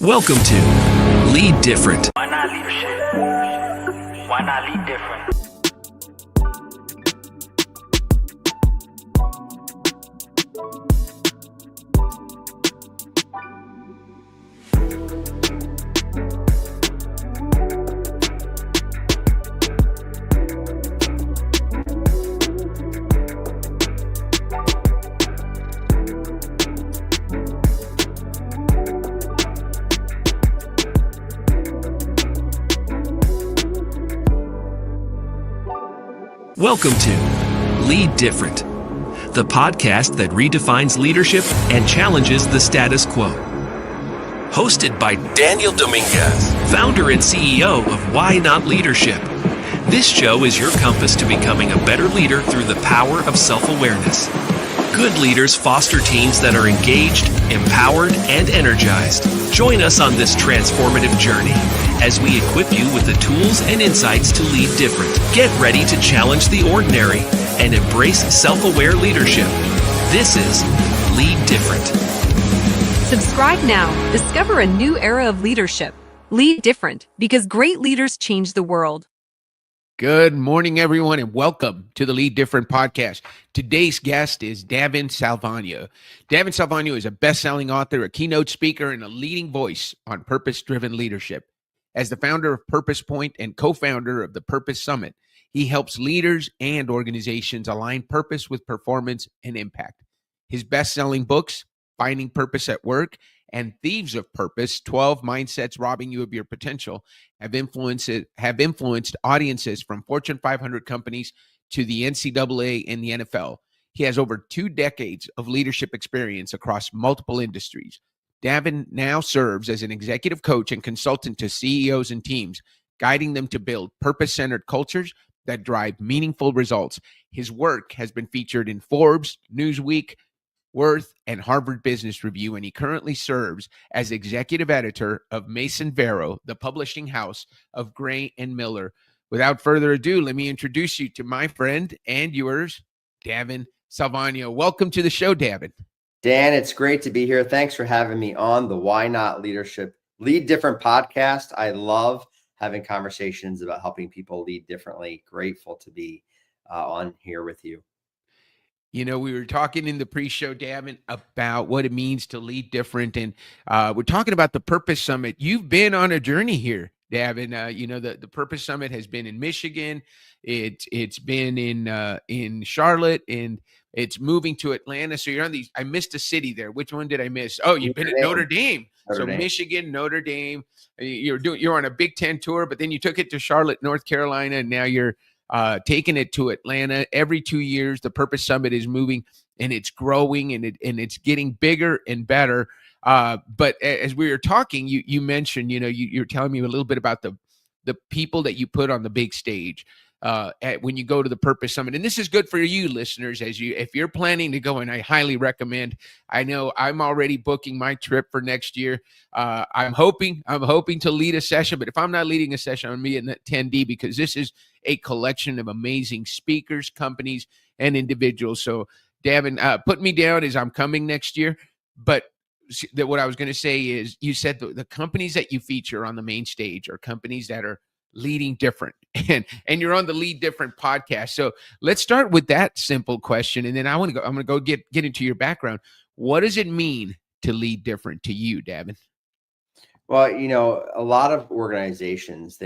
Welcome to Lead Different. Why not leadership? Why not lead different? Welcome to Lead Different, the podcast that redefines leadership and challenges the status quo. Hosted by Daniel Dominguez, founder and CEO of Why Not Leadership. This show is your compass to becoming a better leader through the power of self-awareness. Good leaders foster teams that are engaged, empowered, and energized. Join us on this transformative journey as we equip you with the tools and insights to lead different. Get ready to challenge the ordinary and embrace self-aware leadership. This is Lead Different. Subscribe now. Discover a new era of leadership. Lead different, because great leaders change the world. Good morning, everyone, and welcome to the Lead Different podcast. Today's guest is Davin Salvagno. Davin Salvagno is a best-selling author, a keynote speaker, and a leading voice on purpose-driven leadership. As the founder of Purpose Point and co-founder of the Purpose Summit, he helps leaders and organizations align purpose with performance and impact. His best-selling books, Finding Purpose at Work and Thieves of Purpose, 12 Mindsets Robbing You of Your Potential, have influenced audiences from Fortune 500 companies to the NCAA and the NFL. He has over 2 decades of leadership experience across multiple industries. Davin now serves as an executive coach and consultant to CEOs and teams, guiding them to build purpose-centered cultures that drive meaningful results. His work has been featured in Forbes, Newsweek, Worth, and Harvard Business Review, and he currently serves as executive editor of Mason Vero, the publishing house of Gray and Miller. Without further ado, let me introduce you to my friend and yours, Davin Salvagno. Welcome to the show, Davin. Dan, it's great to be here. Thanks for having me on the Why Not Leadership Lead Different podcast. I love having conversations about helping people lead differently. Grateful to be on here with you. You know, we were talking in the pre-show, Davin, about what it means to lead different. And we're talking about the Purpose Summit. You've been on a journey here, Davin. You know, the Purpose Summit has been in Michigan. It's been in Charlotte, and it's moving to Atlanta. So you're on these. I missed a city there. Which one did I miss? Oh, you've been at Notre Dame. Michigan, Notre Dame. You're on a Big Ten tour, but then you took it to Charlotte, North Carolina, and now you're taking it to Atlanta. Every 2 years, the Purpose Summit is moving, and it's growing, and it's getting bigger and better. But as we were talking, you mentioned, you know, you're telling me a little bit about the people that you put on the big stage when you go to the Purpose Summit. And this is good for you listeners, if you're planning to go, and I highly recommend. I know I'm already booking my trip for next year. I'm hoping to lead a session, but if I'm not leading a session, I'm going to be an attendee, because this is a collection of amazing speakers, companies, and individuals. So Davin, put me down as I'm coming next year. But what I was going to say is, you said the companies that you feature on the main stage are companies that are leading different, and you're on the Lead Different podcast. So let's start with that simple question, and then I'm going to go get into your background. What does it mean to lead different to you, Davin? Well, you know, a lot of organizations,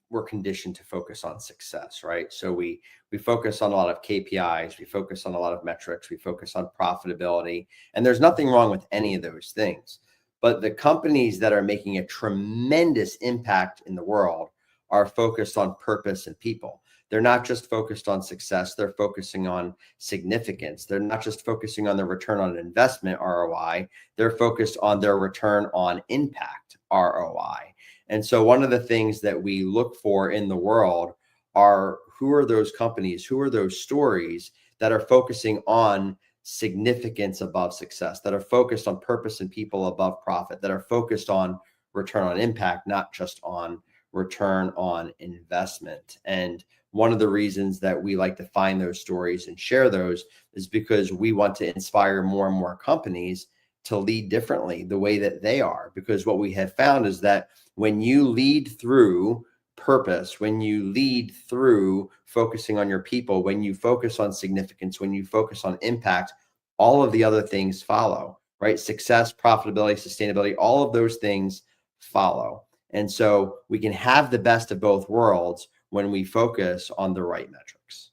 we're conditioned to focus on success, right? So we focus on a lot of KPIs, we focus on a lot of metrics, we focus on profitability, and there's nothing wrong with any of those things. But the companies that are making a tremendous impact in the world are focused on purpose and people. They're not just focused on success, they're focusing on significance. They're not just focusing on their return on investment, ROI, they're focused on their return on impact, ROI. And so one of the things that we look for in the world are, who are those companies, who are those stories that are focusing on significance above success, that are focused on purpose and people above profit, that are focused on return on impact, not just on return on investment. And one of the reasons that we like to find those stories and share those is because we want to inspire more and more companies to lead differently the way that they are. Because what we have found is that when you lead through purpose, when you lead through focusing on your people, when you focus on significance, when you focus on impact, all of the other things follow, right? Success, profitability, sustainability, all of those things follow. And so we can have the best of both worlds when we focus on the right metrics.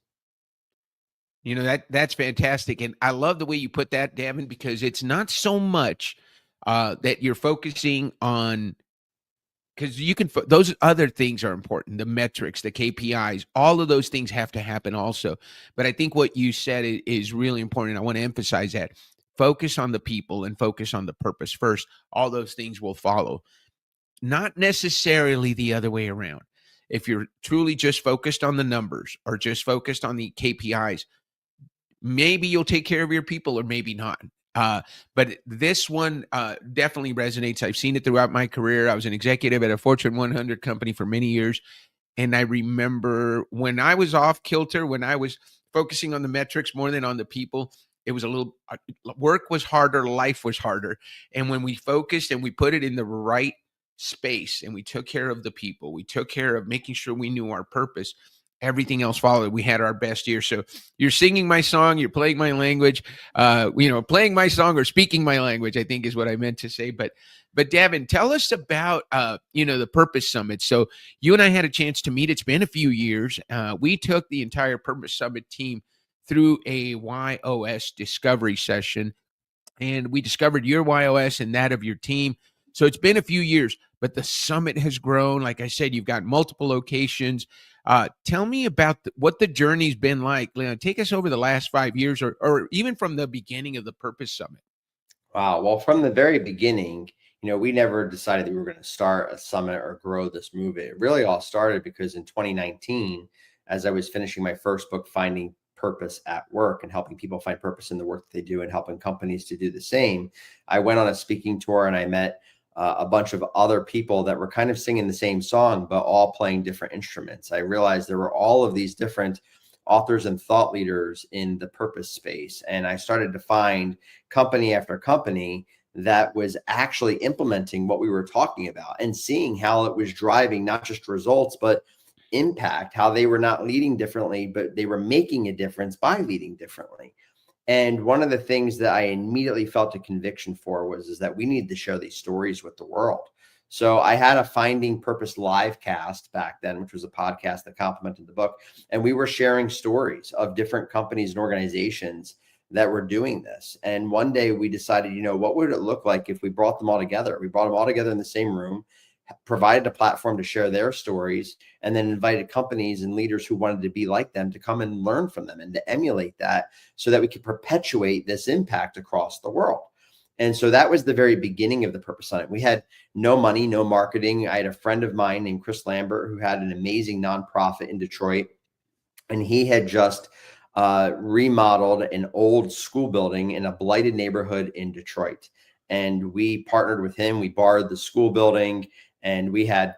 You know, that's fantastic. And I love the way you put that, Davin, because it's not so much that you're focusing on, because you can, those other things are important, the metrics, the KPIs, all of those things have to happen also. But I think what you said is really important. I want to emphasize that. Focus on the people and focus on the purpose first. All those things will follow. Not necessarily the other way around. If you're truly just focused on the numbers or just focused on the KPIs, maybe you'll take care of your people or maybe not. But this one definitely resonates. I've seen it throughout my career. I was an executive at a Fortune 100 company for many years. And I remember when I was off kilter, when I was focusing on the metrics more than on the people, it was a little, work was harder, life was harder. And when we focused and we put it in the right space and we took care of the people, we took care of making sure we knew our purpose, everything else followed. We had our best year. So you're singing my song, you're playing my language, playing my song or speaking my language, I think is what I meant to say. But Davin, tell us about, the Purpose Summit. So you and I had a chance to meet. It's been a few years. We took the entire Purpose Summit team through a YOS discovery session, and we discovered your YOS and that of your team. So it's been a few years, but the summit has grown. Like I said, you've got multiple locations. Tell me about what the journey's been like. Take us over the last 5 years or even from the beginning of the Purpose Summit. Wow. Well, from the very beginning, we never decided that we were going to start a summit or grow this movement. It really all started because in 2019, as I was finishing my first book, Finding Purpose at Work, and helping people find purpose in the work that they do and helping companies to do the same, I went on a speaking tour and I met a bunch of other people that were kind of singing the same song, but all playing different instruments. I realized there were all of these different authors and thought leaders in the purpose space. And I started to find company after company that was actually implementing what we were talking about and seeing how it was driving not just results, but impact, how they were not leading differently, but they were making a difference by leading differently. And one of the things that I immediately felt a conviction for is that we need to share these stories with the world. So I had a Finding Purpose live cast back then, which was a podcast that complemented the book. And we were sharing stories of different companies and organizations that were doing this. And one day we decided, what would it look like if we brought them all together? We brought them all together in the same room, provided a platform to share their stories, and then invited companies and leaders who wanted to be like them to come and learn from them and to emulate that so that we could perpetuate this impact across the world. And so that was the very beginning of the Purpose Summit. We had no money, no marketing. I had a friend of mine named Chris Lambert who had an amazing nonprofit in Detroit, and he had just remodeled an old school building in a blighted neighborhood in Detroit. And we partnered with him. We borrowed the school building, and we had,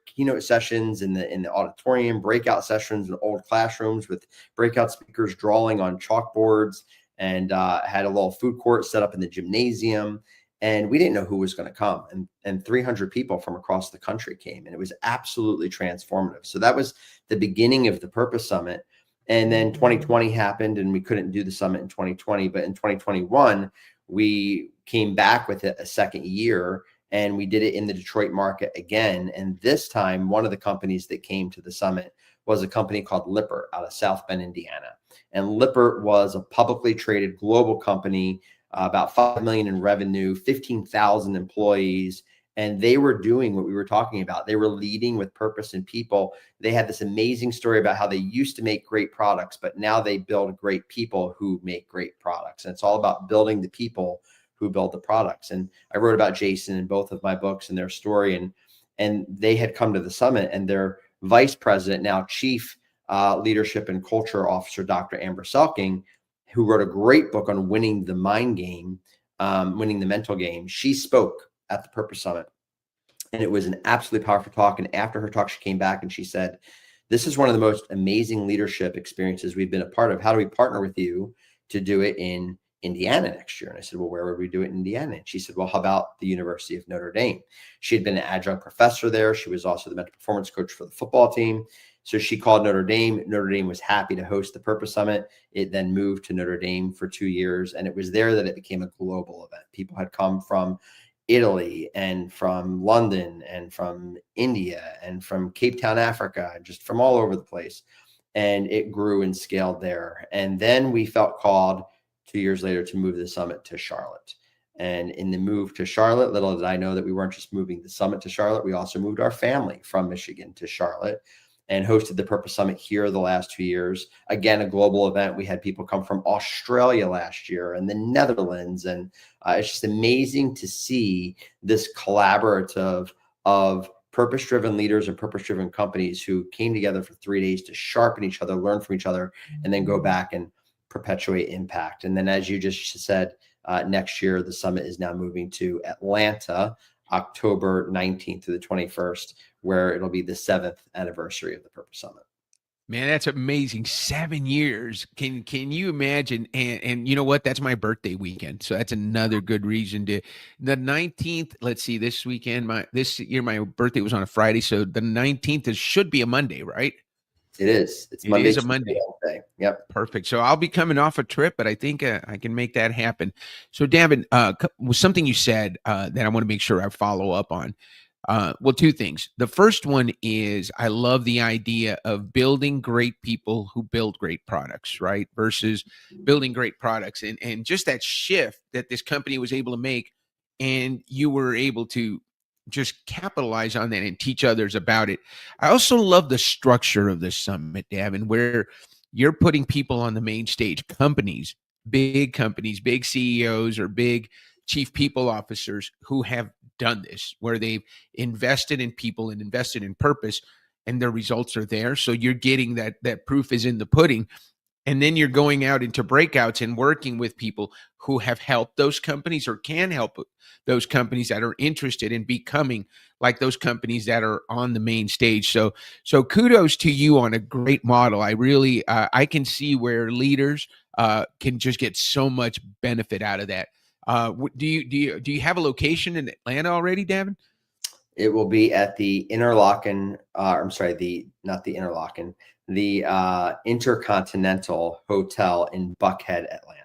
keynote sessions in the auditorium, breakout sessions in old classrooms with breakout speakers drawing on chalkboards, and had a little food court set up in the gymnasium. And we didn't know who was going to come. And 300 people from across the country came, and it was absolutely transformative. So that was the beginning of the Purpose Summit. And then 2020 happened, and we couldn't do the summit in 2020. But in 2021, we came back with it a second year, and we did it in the Detroit market again. And this time, one of the companies that came to the summit was a company called Lippert out of South Bend, Indiana. And Lippert was a publicly traded global company, about $5 million in revenue, 15,000 employees. And they were doing what we were talking about. They were leading with purpose and people. They had this amazing story about how they used to make great products, but now they build great people who make great products. And it's all about building the people who build the products. And I wrote about Jason in both of my books and their story. And they had come to the summit, and their vice president, now chief leadership and culture officer, Dr. Amber Selking, who wrote a great book on winning the mind game, winning the mental game. She spoke at the Purpose Summit, and it was an absolutely powerful talk. And after her talk, she came back and she said, "This is one of the most amazing leadership experiences we've been a part of. How do we partner with you to do it in Indiana next year. And I said, well, where would we do it in Indiana? And she said, well, how about the University of Notre Dame? She had been an adjunct professor there. She was also the mental performance coach for the football team. So she called Notre Dame. Notre Dame was happy to host the Purpose Summit. It then moved to Notre Dame for 2 years. And it was there that it became a global event. People had come from Italy and from London and from India and from Cape Town, Africa, just from all over the place. And it grew and scaled there. And then we felt called 2 years later to move the summit to Charlotte. And in the move to Charlotte, little did I know that we weren't just moving the summit to Charlotte. We also moved our family from Michigan to Charlotte and hosted the Purpose Summit here the last 2 years. Again, a global event. We had people come from Australia last year and the Netherlands. And it's just amazing to see this collaborative of purpose-driven leaders and purpose-driven companies who came together for 3 days to sharpen each other, learn from each other, and then go back and perpetuate impact. And then, as you just said, next year, the summit is now moving to Atlanta, October 19th through the 21st, where it'll be the 7th anniversary of the Purpose Summit. Man, that's amazing. 7 years. Can you imagine? And you know what? That's my birthday weekend. So that's another good reason to the 19th. Let's see, this weekend, this year, my birthday was on a Friday. So the 19th should be a Monday, right? It is. It's It Monday. is a Monday. Wednesday. Yep. Perfect. So I'll be coming off a trip, but I think I can make that happen. So Davin, was something you said that I want to make sure I follow up on. Well, two things. The first one is I love the idea of building great people who build great products, right? Versus building great products and just that shift that this company was able to make, and you were able to just capitalize on that and teach others about it. I also love the structure of this summit, Davin, where you're putting people on the main stage, companies, big CEOs or big chief people officers who have done this, where they've invested in people and invested in purpose, and their results are there. So you're getting that proof is in the pudding. And then you're going out into breakouts and working with people who have helped those companies or can help those companies that are interested in becoming like those companies that are on the main stage. So kudos to you on a great model. I really, I can see where leaders can just get so much benefit out of that. Do you have a location in Atlanta already, Davin? It will be at the Interlochen, not the Interlochen, the Intercontinental Hotel in Buckhead, Atlanta.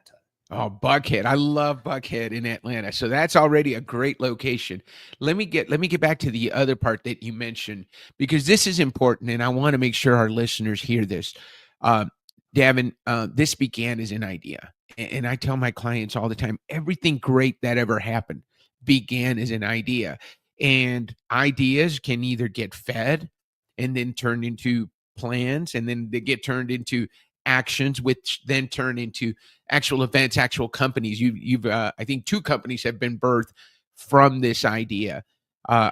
Oh, Buckhead. I love Buckhead in Atlanta. So that's already a great location. Let me get back to the other part that you mentioned, because this is important and I want to make sure our listeners hear this. Davin, this began as an idea. And I tell my clients all the time, everything great that ever happened began as an idea. And ideas can either get fed and then turned into plans, and then they get turned into actions, which then turn into actual events, actual companies. You've I think 2 companies have been birthed from this idea.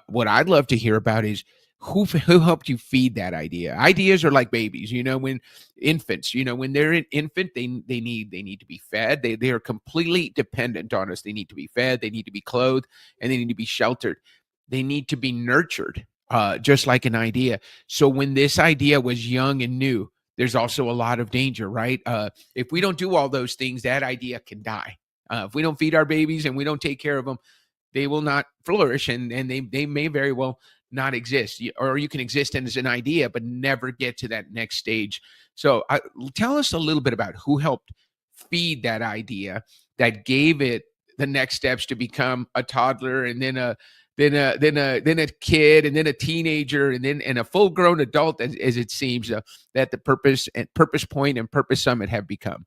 What I'd love to hear about is who helped you feed that idea. Ideas are like babies, when infants, when they're an infant, they need to be fed. They are completely dependent on us. They need to be fed, they need to be clothed, and they need to be sheltered. They need to be nurtured, just like an idea. So when this idea was young and new, there's also a lot of danger, right? If we don't do all those things, that idea can die. If we don't feed our babies and we don't take care of them, they will not flourish, and they may very well not exist. Or you can exist as an idea, but never get to that next stage. So tell us a little bit about who helped feed that idea that gave it the next steps to become a toddler, and then a kid, and then a teenager, and a full-grown adult, as it seems that the Purpose Point and Purpose Summit have become.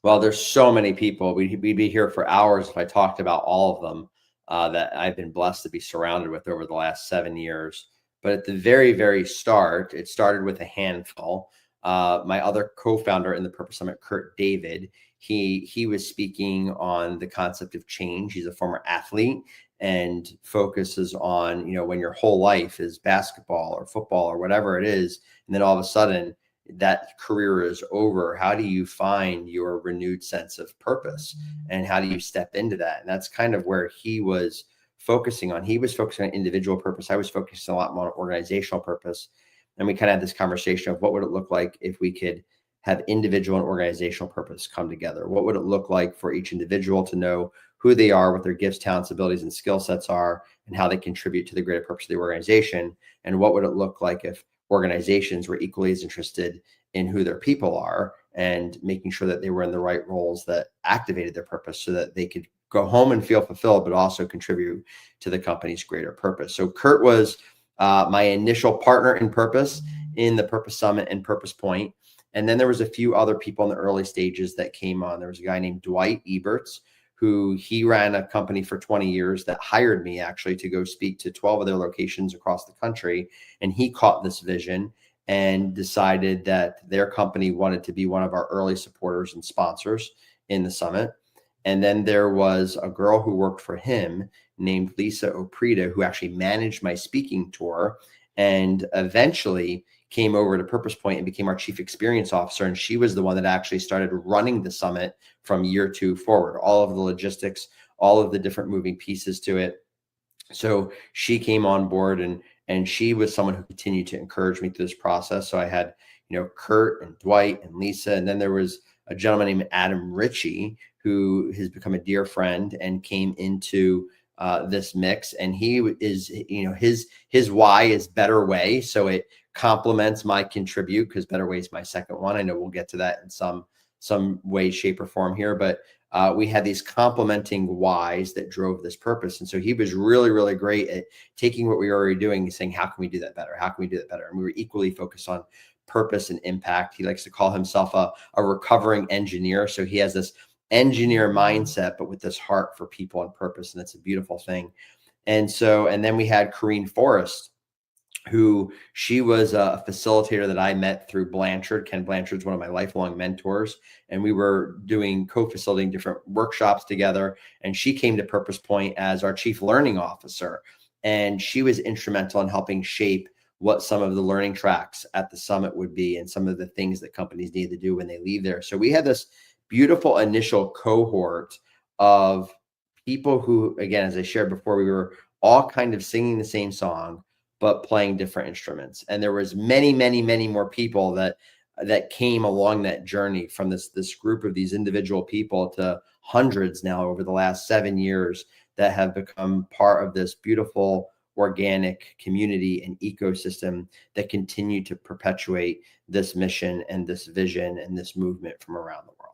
Well, there's so many people. We'd be here for hours if I talked about all of them that I've been blessed to be surrounded with over the last 7 years. But at the very, very start, it started with a handful. My other co-founder in the Purpose Summit, Kurt David, he was speaking on the concept of change. He's a former athlete and focuses on, when your whole life is basketball or football or whatever it is, and then all of a sudden that career is over, how do you find your renewed sense of purpose, and how do you step into that? And that's kind of where he was focusing on. He was focusing on individual purpose. I was focusing a lot more on organizational purpose. And we kind of had this conversation of what would it look like if we could have individual and organizational purpose come together? What would it look like for each individual to know who they are, what their gifts, talents, abilities, and skill sets are, and how they contribute to the greater purpose of the organization? And what would it look like if organizations were equally as interested in who their people are and making sure that they were in the right roles that activated their purpose so that they could go home and feel fulfilled, but also contribute to the company's greater purpose? So Kurt was my initial partner in purpose in the Purpose Summit and Purpose Point. And then there was a few other people in the early stages that came on. There was a guy named 𝘿𝙖𝙫𝙤𝙦, who he ran a company for 20 years that hired me actually to go speak to 12 of their locations across the country. And he caught this vision and decided that their company wanted to be one of our early supporters and sponsors in the summit. And then there was a girl who worked for him named 𝘿𝙖𝙫𝙤𝙦, who actually managed my speaking tour and eventually came over to Purpose Point and became our chief experience officer. And she was the one that actually started running the summit from year 2 forward, all of the logistics, all of the different moving pieces to it. So she came on board, and she was someone who continued to encourage me through this process. So I had, Kurt and Dwight and Lisa, and then there was a gentleman named Adam Ritchie, who has become a dear friend and came into this mix. And he is, his why is better way. So it complements my contribute, because better way is my second one. I know we'll get to that in some way, shape, or form here, but we had these complementing whys that drove this purpose. And so he was really, really great at taking what we were already doing and saying, how can we do that better? How can we do that better? And we were equally focused on purpose and impact. He likes to call himself a recovering engineer. So he has this engineer mindset, but with this heart for people and purpose. And it's a beautiful thing. And then we had Corrine Forrest, who she was a facilitator that I met through Blanchard. Ken Blanchard's one of my lifelong mentors, and we were doing co-facilitating different workshops together. And she came to Purpose Point as our chief learning officer, and she was instrumental in helping shape what some of the learning tracks at the summit would be and some of the things that companies need to do when they leave there. So we had this beautiful initial cohort of people who, again, as I shared before, we were all kind of singing the same song, but playing different instruments. And there was many, many, many more people that came along that journey, from this group of these individual people to hundreds now over the last 7 years that have become part of this beautiful organic community and ecosystem that continue to perpetuate this mission and this vision and this movement from around the world.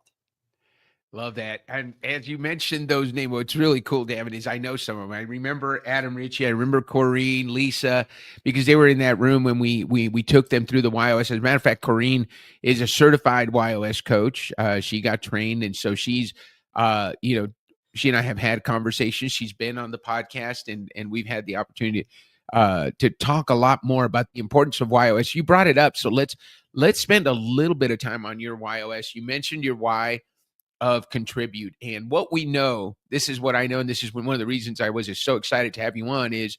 Love that. And as you mentioned those names, what's really cool, Davin, is I know some of them. I remember Adam Ritchie, I remember Corrine, Lisa, because they were in that room when we took them through the YOS. As a matter of fact, Corrine is a certified YOS coach. She got trained, and so she's, she and I have had conversations. She's been on the podcast, and we've had the opportunity to talk a lot more about the importance of YOS. You brought it up, so let's spend a little bit of time on your YOS. You mentioned your why of contribute, and what we know, this is what I know, and this is one of the reasons I was just so excited to have you on, is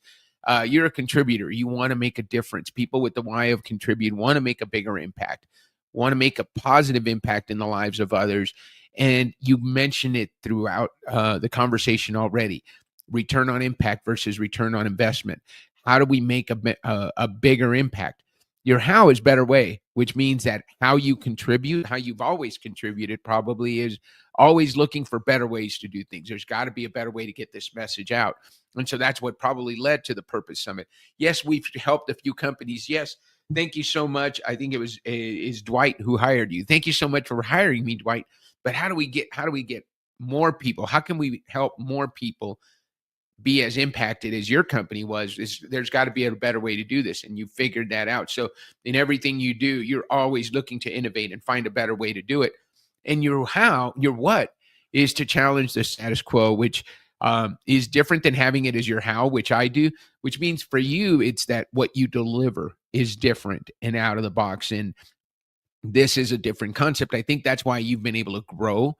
you're a contributor. You want to make a difference. People with the why of contribute want to make a bigger impact, want to make a positive impact in the lives of others. And you mentioned it throughout the conversation already: return on impact versus return on investment. How do we make a bigger impact? Your how is better way, which means that how you contribute, how you've always contributed, probably is always looking for better ways to do things. There's got to be a better way to get this message out. And so that's what probably led to the Purpose Summit. Yes, we've helped a few companies. Yes, thank you so much. I think is Dwight who hired you. Thank you so much for hiring me, Dwight. But how do we get more people? How can we help more people be as impacted as your company was? There's got to be a better way to do this, and you figured that out. So in everything you do, you're always looking to innovate and find a better way to do it. And your what is to challenge the status quo, which is different than having it as your how, which I do, which means for you, it's that what you deliver is different and out of the box. And this is a different concept. I think that's why you've been able to grow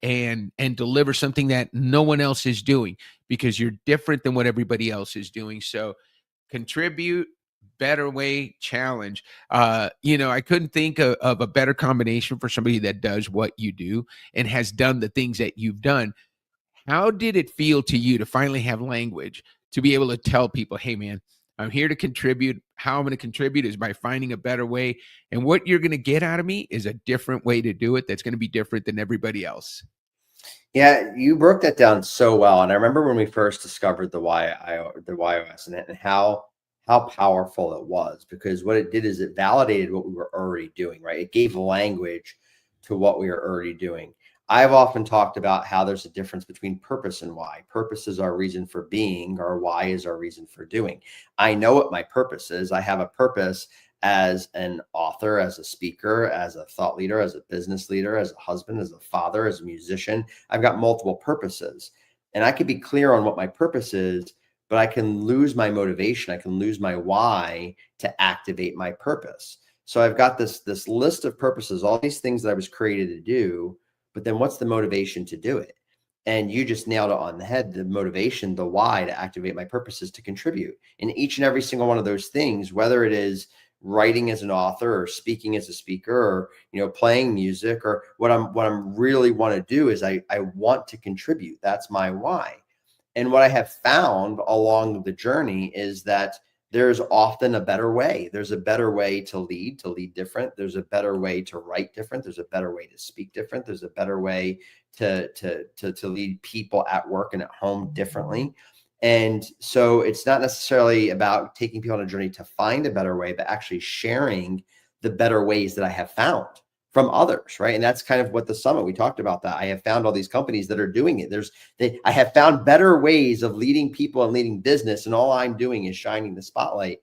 and deliver something that no one else is doing, because you're different than what everybody else is doing. So contribute, better way, challenge. I couldn't think of a better combination for somebody that does what you do and has done the things that you've done. How did it feel to you to finally have language to be able to tell people, hey man, I'm here to contribute. How I'm going to contribute is by finding a better way. And what you're going to get out of me is a different way to do it that's going to be different than everybody else. Yeah, you broke that down so well. And I remember when we first discovered the 𝘿𝑖𝑜S and how powerful it was, because what it did is it validated what we were already doing, right? It gave language to what we are already doing. I've often talked about how there's a difference between purpose and why. Purpose is our reason for being, or why is our reason for doing. I know what my purpose is. I have a purpose as an author, as a speaker, as a thought leader, as a business leader, as a husband, as a father, as a musician. I've got multiple purposes, and I can be clear on what my purpose is, but I can lose my motivation. I can lose my why to activate my purpose. So I've got this list of purposes, all these things that I was created to do, but then what's the motivation to do it? And you just nailed it on the head. The motivation, the why to activate my purpose is to contribute in each and every single one of those things, whether it is writing as an author or speaking as a speaker, or, playing music, or what I'm really want to do is I want to contribute. That's my why. And what I have found along the journey is that there's often a better way. There's a better way to lead different. There's a better way to write different. There's a better way to speak different. There's a better way to lead people at work and at home differently. And so it's not necessarily about taking people on a journey to find a better way, but actually sharing the better ways that I have found from others, right? And that's kind of what the summit, we talked about that. I have found all these companies that are doing it. I have found better ways of leading people and leading business, and all I'm doing is shining the spotlight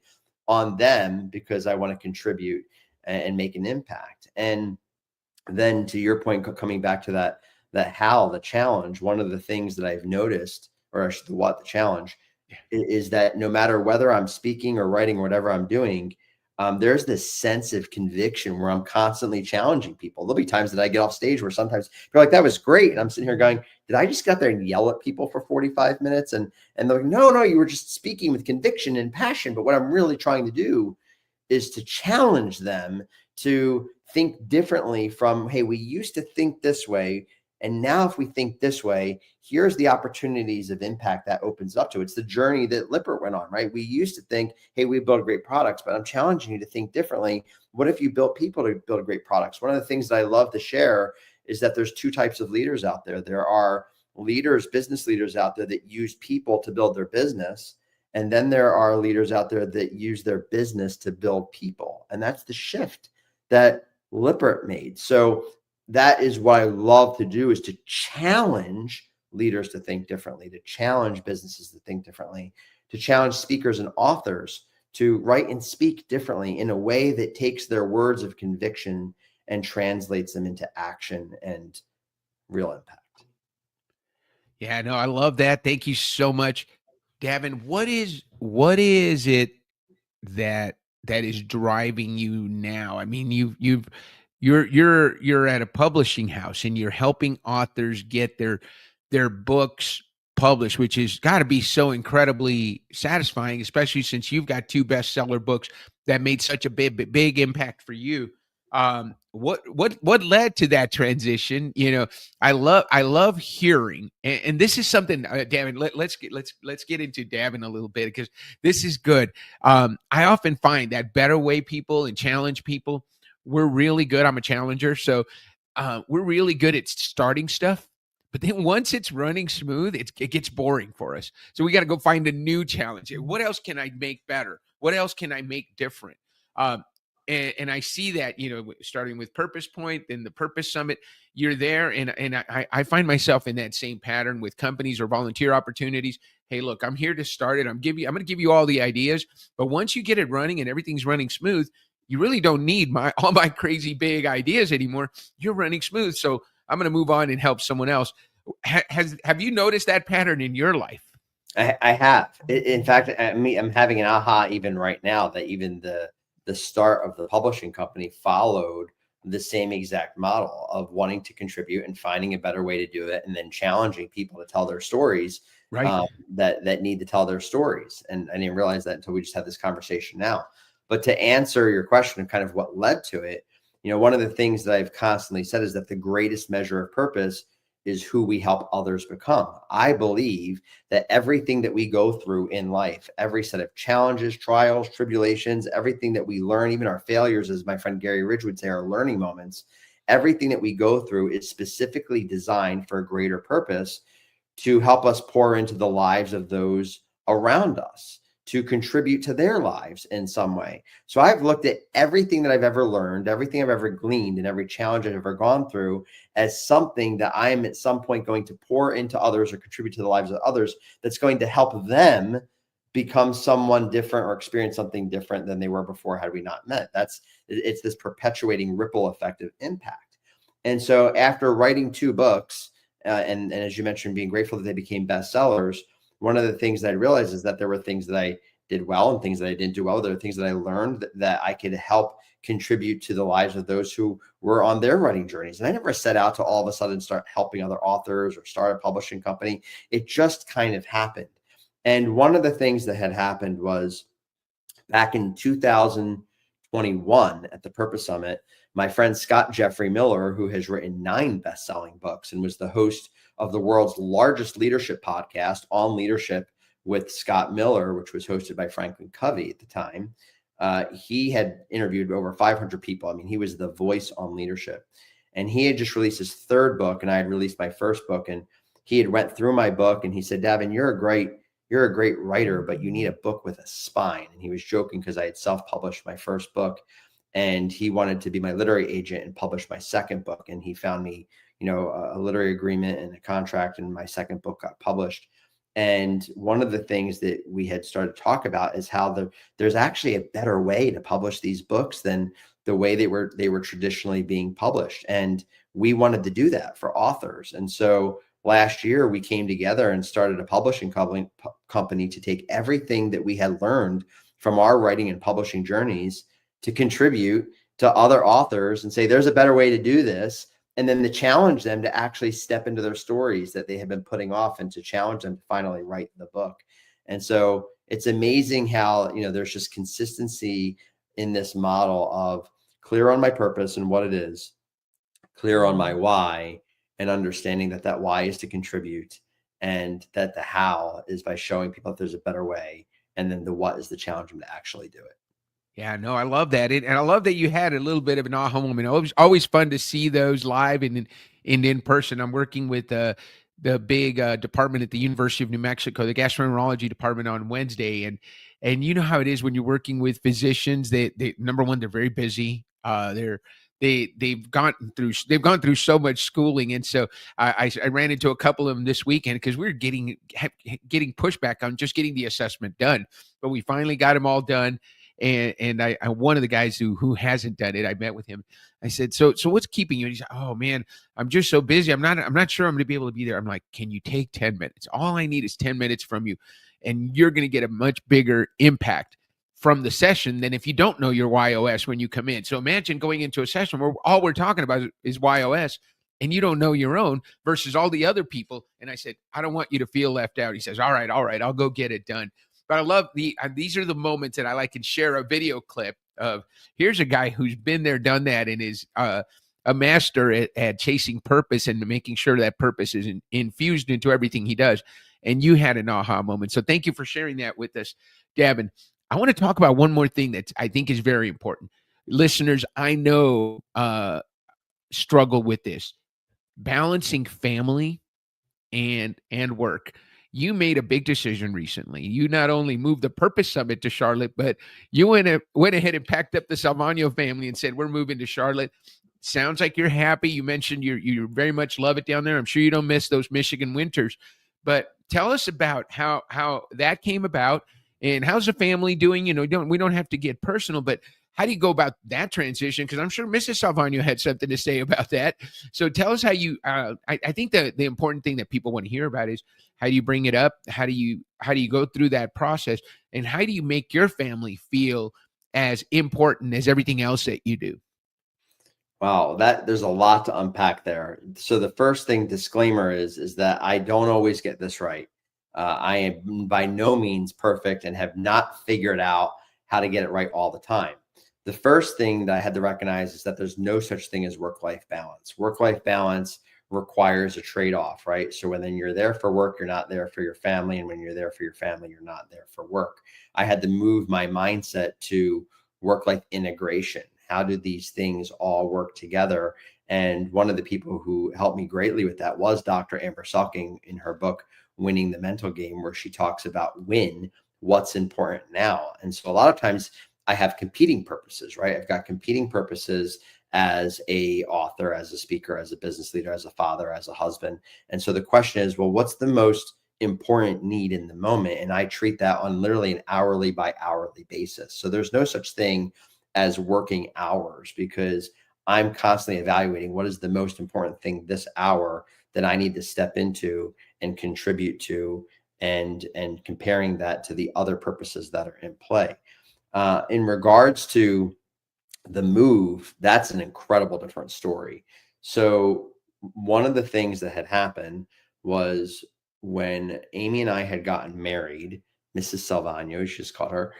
on them because I want to contribute and make an impact. And then to your point, coming back to that how, the challenge, one of the things that I've noticed, or actually the challenge, is that no matter whether I'm speaking or writing or whatever I'm doing, there's this sense of conviction where I'm constantly challenging people. There'll be times that I get off stage where sometimes they're like, that was great. And I'm sitting here going, did I just get up there and yell at people for 45 minutes? And they're like, no, you were just speaking with conviction and passion. But what I'm really trying to do is to challenge them to think differently from, hey, we used to think this way, and now if we think this way, here's the opportunities of impact that opens up to. It's the journey that Lippert went on, right? We used to think, hey, we build great products, but I'm challenging you to think differently. What if you built people to build great products? One of the things that I love to share is that there's two types of leaders out there. There are business leaders out there that use people to build their business. And then there are leaders out there that use their business to build people. And that's the shift that Lippert made. So that is what I love to do, is to challenge leaders to think differently, to challenge businesses to think differently, to challenge speakers and authors to write and speak differently in a way that takes their words of conviction and translates them into action and real impact. Yeah, no, I love that. Thank you so much, Davin. What is it that is driving you now? I mean, you're at a publishing house and you're helping authors get their books published, which has got to be so incredibly satisfying, especially since you've got 2 bestseller books that made such a big impact for you. What led to that transition? I love hearing, and this is something, Davin, let's get into Davin a little bit, because this is good. I often find that better way people and challenge people, we're really good. I'm a challenger. So we're really good at starting stuff. But then once it's running smooth, it gets boring for us. So we got to go find a new challenge. What else can I make better? What else can I make different? And I see that, starting with Purpose Point, then the Purpose Summit, you're there. And I find myself in that same pattern with companies or volunteer opportunities. Hey, look, I'm here to start it. I'm going to give you all the ideas. But once you get it running and everything's running smooth, you really don't need all my crazy big ideas anymore. You're running smooth. So I'm going to move on and help someone else. Have you noticed that pattern in your life? I have. In fact, I'm having an aha even right now, that even the start of the publishing company followed the same exact model of wanting to contribute and finding a better way to do it, and then challenging people to tell their stories, right? That need to tell their stories. And I didn't realize that until we just had this conversation now. But to answer your question of kind of what led to it, one of the things that I've constantly said is that the greatest measure of purpose is who we help others become. I believe that everything that we go through in life, every set of challenges, trials, tribulations, everything that we learn, even our failures, as my friend 𝘿𝑲𝑅 would say, are learning moments, everything that we go through is specifically designed for a greater purpose to help us pour into the lives of those around us, to contribute to their lives in some way. So I've looked at everything that I've ever learned, everything I've ever gleaned, and every challenge I've ever gone through as something that I am at some point going to pour into others or contribute to the lives of others that's going to help them become someone different or experience something different than they were before had we not met. It's this perpetuating ripple effect of impact. And so after writing 2 books, and as you mentioned, being grateful that they became bestsellers, one of the things that I realized is that there were things that I did well and things that I didn't do well. There are things that I learned that I could help contribute to the lives of those who were on their writing journeys. And I never set out to all of a sudden start helping other authors or start a publishing company. It just kind of happened. And one of the things that had happened was back in 2021 at the Purpose Summit, my friend Scott Jeffrey Miller, who has written 9 best-selling books and was the host of the world's largest leadership podcast, On Leadership with Scott Miller, which was hosted by Franklin Covey at the time. He had interviewed over 500 people. I mean, he was the voice on leadership. And he had just released his 3rd book, and I had released my 1st book. And he had went through my book, and he said, Davin, you're a great writer, but you need a book with a spine. And he was joking because I had self-published my 1st book, and he wanted to be my literary agent and publish my 2nd book. And he found me, a literary agreement and a contract, and my 2nd book got published. And one of the things that we had started to talk about is how there's actually a better way to publish these books than the way they were traditionally being published. And we wanted to do that for authors. And so last year we came together and started a publishing company to take everything that we had learned from our writing and publishing journeys to contribute to other authors and say, there's a better way to do this. And then to challenge them to actually step into their stories that they have been putting off and to challenge them to finally write the book. And so it's amazing how, there's just consistency in this model of clear on my purpose and what it is, clear on my why, and understanding that why is to contribute, and that the how is by showing people that there's a better way. And then the what is to challenge them to actually do it. Yeah, no, I love that. And I love that you had a little bit of an aha moment. Always fun to see those live and in person. I'm working with the big department at the University of New Mexico, the gastroenterology department, on Wednesday. And you know how it is when you're working with physicians. They number one, they're very busy. They've gone through so much schooling. And so I ran into a couple of them this weekend because we were getting pushback on just getting the assessment done. But we finally got them all done. And I one of the guys who hasn't done it, I met with him. I said, so what's keeping you? And he said, oh man, I'm just so busy. I'm not sure I'm going to be able to be there. I'm like, can you take 10 minutes? All I need is 10 minutes from you. And you're going to get a much bigger impact from the session than if you don't know your YOS when you come in. So imagine going into a session where all we're talking about is YOS and you don't know your own versus all the other people. And I said, I don't want you to feel left out. He says, all right, I'll go get it done. But I love these are the moments that I can share a video clip of. Here's a guy who's been there, done that, and is a master at chasing purpose and making sure that purpose is infused into everything he does. And you had an aha moment. So thank you for sharing that with us, Davin. I want to talk about one more thing that I think is very important. Listeners, I know struggle with this. Balancing family and work. You made a big decision recently. You not only moved the Purpose Summit to Charlotte, but you went ahead and packed up the Salvagno family and said, we're moving to Charlotte. Sounds like you're happy. You mentioned you very much love it down there. I'm sure you don't miss those Michigan winters. But tell us about how that came about and how's the family doing? We don't have to get personal, but how do you go about that transition? Because I'm sure Mrs. Salvagno had something to say about that. So tell us how you. I think the important thing that people want to hear about is how do you bring it up? How do you go through that process? And how do you make your family feel as important as everything else that you do? Wow, there's a lot to unpack there. So the first thing, disclaimer, is that I don't always get this right. I am by no means perfect and have not figured out how to get it right all the time. The first thing that I had to recognize is that there's no such thing as work-life balance. Work-life balance requires a trade-off, right? So when then you're there for work, you're not there for your family. And when you're there for your family, you're not there for work. I had to move my mindset to work-life integration. How do these things all work together? And one of the people who helped me greatly with that was Dr. Amber Sulking in her book, Winning the Mental Game, where she talks about what's important now. And so a lot of times I have competing purposes, right? I've got competing purposes as a author, as a speaker, as a business leader, as a father, as a husband. And so the question is, well, what's the most important need in the moment? And I treat that on literally an hourly by hourly basis. So there's no such thing as working hours, because I'm constantly evaluating what is the most important thing this hour that I need to step into and contribute to, and comparing that to the other purposes that are in play. In regards to the move, that's an incredible different story. So one of the things that had happened was when Amy and I had gotten married, Mrs. Salvagno, she just called her,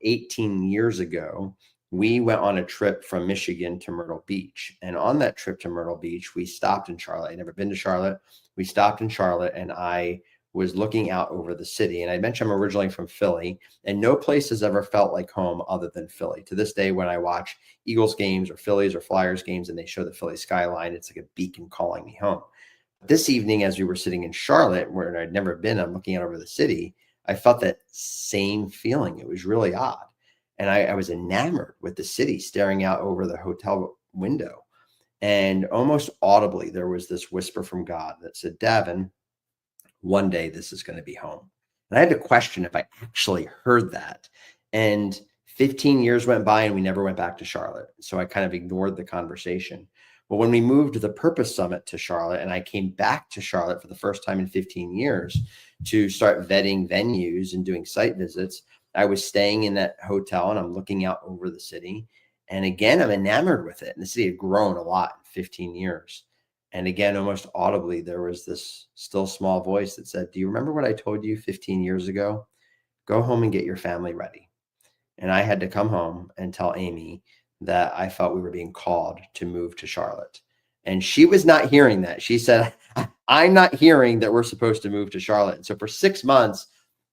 18 years ago, we went on a trip from Michigan to Myrtle Beach. And on that trip to Myrtle Beach, we stopped in Charlotte. I'd never been to Charlotte. We stopped in Charlotte, and I was looking out over the city. And I mentioned I'm originally from Philly, and no place has ever felt like home other than Philly. To this day, when I watch Eagles games or Phillies or Flyers games and they show the Philly skyline, it's like a beacon calling me home. This evening, as we were sitting in Charlotte, where I'd never been, I'm looking out over the city, I felt that same feeling. It was really odd. And I was enamored with the city, staring out over the hotel window. And almost audibly, there was this whisper from God that said, Davin, one day this is going to be home. And I had to question if I actually heard that. And 15 years went by and we never went back to Charlotte. So I kind of ignored the conversation. But when we moved the Purpose Summit to Charlotte, and I came back to Charlotte for the first time in 15 years to start vetting venues and doing site visits, I was staying in that hotel and I'm looking out over the city. And again, I'm enamored with it. And the city had grown a lot in 15 years. And again, almost audibly, there was this still small voice that said, do you remember what I told you 15 years ago? Go home and get your family ready. And I had to come home and tell Amy that I felt we were being called to move to Charlotte. And she was not hearing that. She said, I'm not hearing that we're supposed to move to Charlotte. And so for 6 months,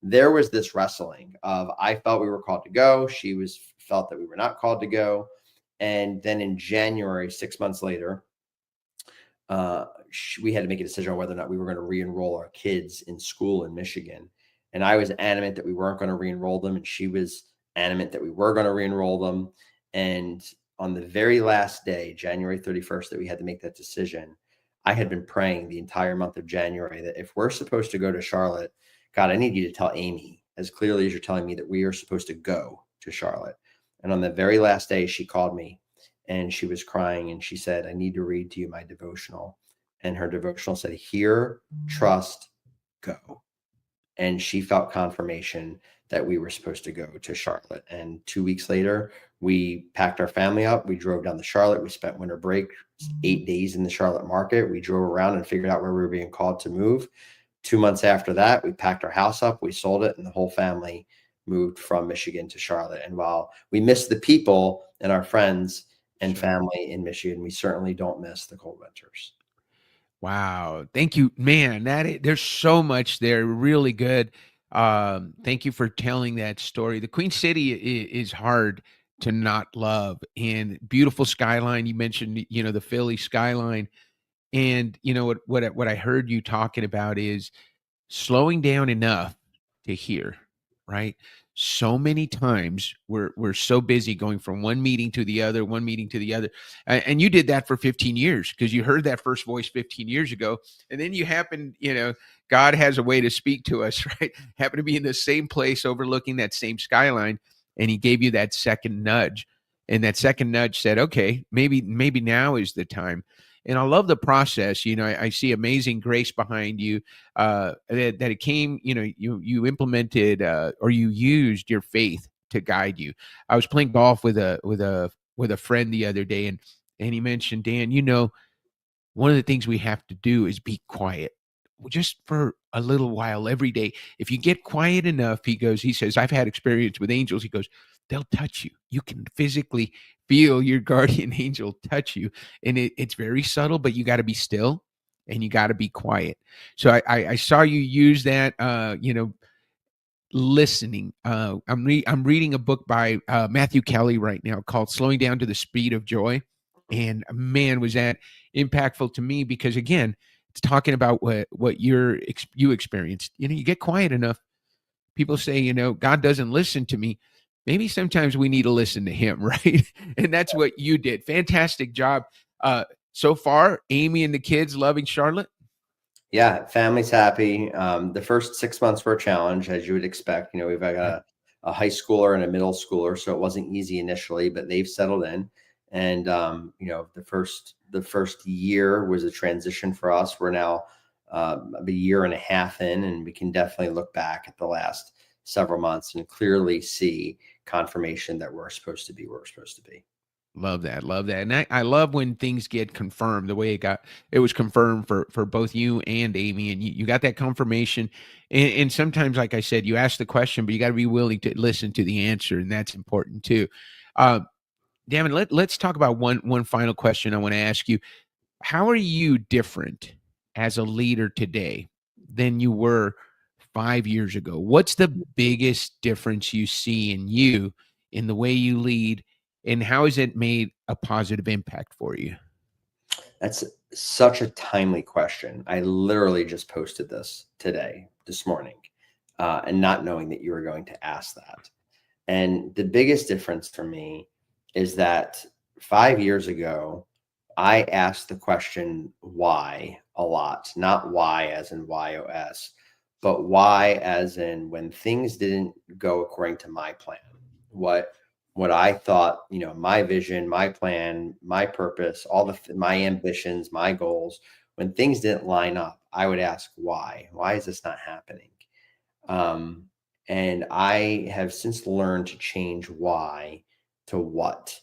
there was this wrestling of, I felt we were called to go. She felt that we were not called to go. And then in January, 6 months later, we had to make a decision on whether or not we were going to re-enroll our kids in school in Michigan. And I was adamant that we weren't going to re-enroll them. And she was adamant that we were going to re-enroll them. And on the very last day, January 31st, that we had to make that decision, I had been praying the entire month of January that if we're supposed to go to Charlotte, God, I need you to tell Amy as clearly as you're telling me that we are supposed to go to Charlotte. And on the very last day, she called me and she was crying and she said, I need to read to you my devotional. And her devotional said, hear, trust, go. And she felt confirmation that we were supposed to go to Charlotte. And 2 weeks later, we packed our family up. We drove down to Charlotte. We spent winter break, 8 days in the Charlotte market. We drove around and figured out where we were being called to move. 2 months after that, we packed our house up, we sold it, and the whole family moved from Michigan to Charlotte. And while we miss the people and our friends and family in Michigan, we certainly don't miss the cold winters. Wow. Thank you, man. There's so much there. Really good. Thank you for telling that story. The Queen City is hard to not love, and beautiful skyline. You mentioned, the Philly skyline. And what I heard you talking about is slowing down enough to hear, right? So many times we're so busy going from one meeting to the other, and you did that for 15 years because you heard that first voice 15 years ago, and then you happen, God has a way to speak to us, right? Happen to be in the same place overlooking that same skyline, and He gave you that second nudge, and that second nudge said, okay, maybe now is the time. And I love the process. I see amazing grace behind you, that it came, you implemented, or you used your faith to guide you. I was playing golf with a friend the other day, and he mentioned, Dan, one of the things we have to do is be quiet just for a little while every day. If you get quiet enough, he says, I've had experience with angels. He goes, they'll touch you. You can physically feel your guardian angel touch you. And it's very subtle, but you got to be still and you got to be quiet. So I saw you use that, listening. I'm reading a book by Matthew Kelly right now called Slowing Down to the Speed of Joy. And man, was that impactful to me, because again, it's talking about what you experienced. You get quiet enough. People say, God doesn't listen to me. Maybe sometimes we need to listen to him, right? And that's what you did. Fantastic job. So far, Amy and the kids loving Charlotte. Yeah, family's happy. The first 6 months were a challenge, as you would expect. We've got a high schooler and a middle schooler, so it wasn't easy initially, but they've settled in. And the first year was a transition for us. We're now a year and a half in, and we can definitely look back at the last several months and clearly see confirmation that we're supposed to be where we're supposed to be. Love that. And I love when things get confirmed the way it was confirmed for both you and Amy, and you got that confirmation. And sometimes, like I said, you ask the question, but you got to be willing to listen to the answer. And that's important too. Davin, let's talk about one final question I want to ask you. How are you different as a leader today than you were 5 years ago? What's the biggest difference you see in you, in the way you lead, and how has it made a positive impact for you? That's such a timely question. I literally just posted this morning, and not knowing that you were going to ask that. And the biggest difference for me is that 5 years ago, I asked the question why a lot, not why as in YOS, but why as in when things didn't go according to my plan, what I thought, my vision, my plan, my purpose, my ambitions, my goals, when things didn't line up, I would ask why is this not happening? And I have since learned to change why to what.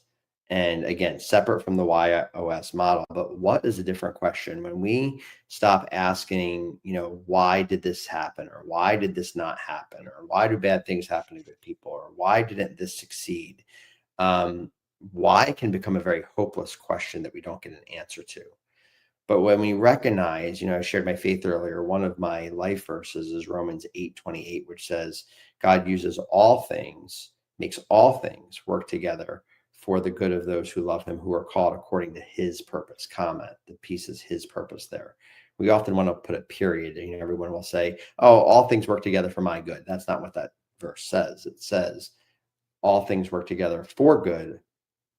And again, separate from the YOS model, but what is a different question? When we stop asking, why did this happen? Or why did this not happen? Or why do bad things happen to good people? Or why didn't this succeed? Why can become a very hopeless question that we don't get an answer to. But when we recognize, I shared my faith earlier, one of my life verses is Romans 8:28, which says, God uses all things, makes all things work together for the good of those who love him, who are called according to his purpose, the piece is his purpose there. We often want to put a period, and everyone will say, oh, all things work together for my good. That's not what that verse says. It says all things work together for good,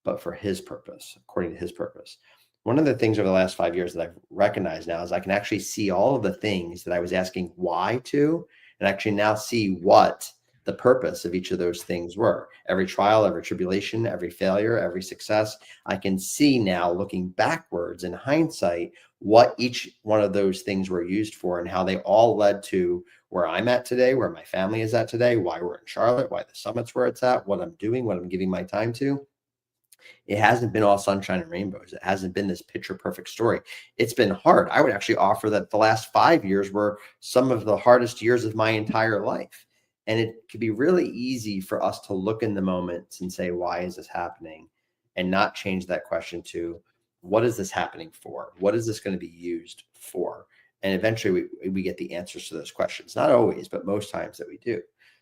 but for his purpose, according to his purpose. One of the things over the last 5 years that I've recognized now is I can actually see all of the things that I was asking why to, and actually now see what the purpose of each of those things were. Every trial, every tribulation, every failure, every success, I can see now, looking backwards in hindsight, what each one of those things were used for and how they all led to where I'm at today, where my family is at today, why we're in Charlotte, why the summit's where it's at, what I'm doing, what I'm giving my time to. It hasn't been all sunshine and rainbows. It hasn't been this picture perfect story. It's been hard. I would actually offer that the last 5 years were some of the hardest years of my entire life. And it could be really easy for us to look in the moments and say, why is this happening? And not change that question to, what is this happening for? What is this going to be used for? And eventually we get the answers to those questions. Not always, but most times that we do.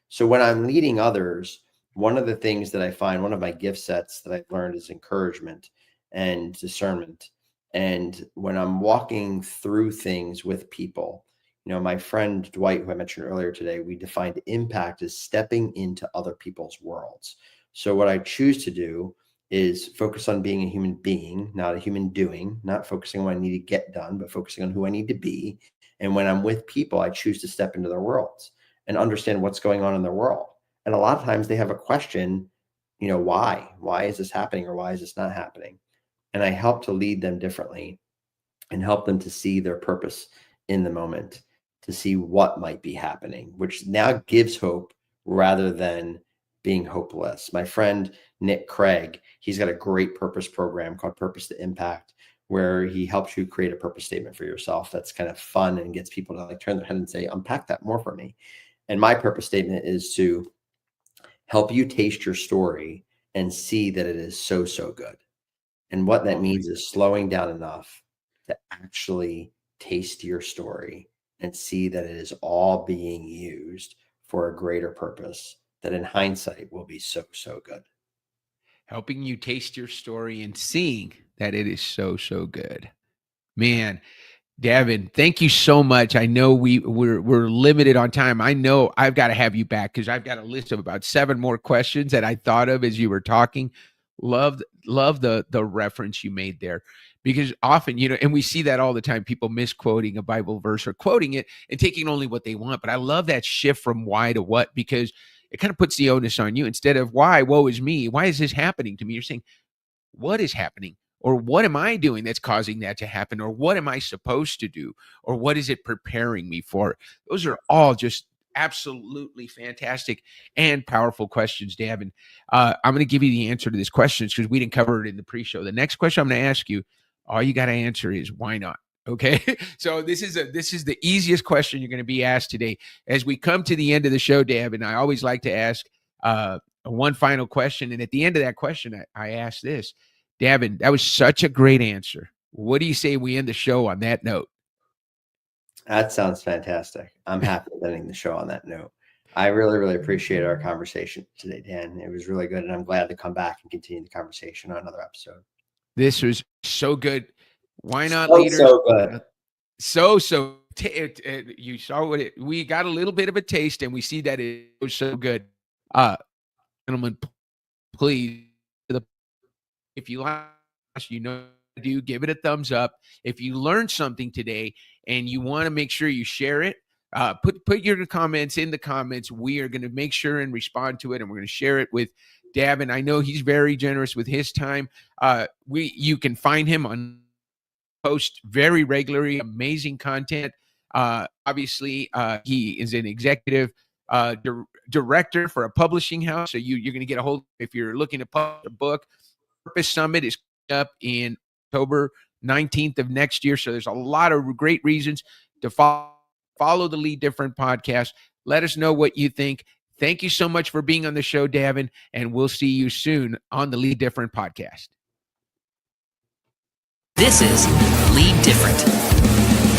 So when I'm leading others, one of the things that I find, one of my gift sets that I've learned is encouragement and discernment. And when I'm walking through things with people, my friend Dwight, who I mentioned earlier today, we defined impact as stepping into other people's worlds. So what I choose to do is focus on being a human being, not a human doing, not focusing on what I need to get done, but focusing on who I need to be. And when I'm with people, I choose to step into their worlds and understand what's going on in their world. And a lot of times they have a question, why? Why is this happening, or why is this not happening? And I help to lead them differently and help them to see their purpose in the moment, to see what might be happening, which now gives hope rather than being hopeless. My friend Nick Craig, he's got a great purpose program called Purpose to Impact, where he helps you create a purpose statement for yourself that's kind of fun and gets people to turn their head and say, unpack that more for me. And my purpose statement is to help you taste your story and see that it is so, so good. And what that means is slowing down enough to actually taste your story and see that it is all being used for a greater purpose that in hindsight will be so, so good. Helping you taste your story and seeing that it is so, so good. Man, Davin, thank you so much. I know we're limited on time. I know I've got to have you back because I've got a list of about 7 more questions that I thought of as you were talking. Love the reference you made there, because often, and we see that all the time, people misquoting a Bible verse or quoting it and taking only what they want. But I love that shift from why to what, because it kind of puts the onus on you. Instead of why, woe is me, why is this happening to me? You're saying, what is happening? Or what am I doing that's causing that to happen? Or what am I supposed to do? Or what is it preparing me for? Those are all just absolutely fantastic and powerful questions, Davin. I'm going to give you the answer to this question because we didn't cover it in the pre-show. The next question I'm going to ask you, all you got to answer is why not? Okay. So this is the easiest question you're going to be asked today. As we come to the end of the show, Davin, I always like to ask one final question. And at the end of that question, I ask this. Davin, that was such a great answer. What do you say we end the show on that note? That sounds fantastic. I'm happy with ending the show on that note. I really, really appreciate our conversation today, Dan. It was really good, and I'm glad to come back and continue the conversation on another episode. This was so good. Why not, leaders? So good. You saw we got a little bit of a taste, and we see that it was so good. Gentlemen, please, if you like, do give it a thumbs up. If you learned something today and you want to make sure you share it, put your comments in the comments. We are going to make sure and respond to it, and we're going to share it with Davin. I know he's very generous with his time. You can find him on post very regularly, amazing content. Obviously, he is an executive director for a publishing house. So you're going to get a hold, if you're looking to publish a book. Purpose Summit is up in October 19th of next year. So there's a lot of great reasons to follow the Lead Different podcast. Let us know what you think. Thank you so much for being on the show, Davin, and we'll see you soon on the Lead Different podcast. This is Lead Different.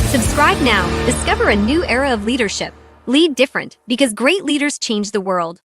Subscribe now. Discover a new era of leadership. Lead different because great leaders change the world.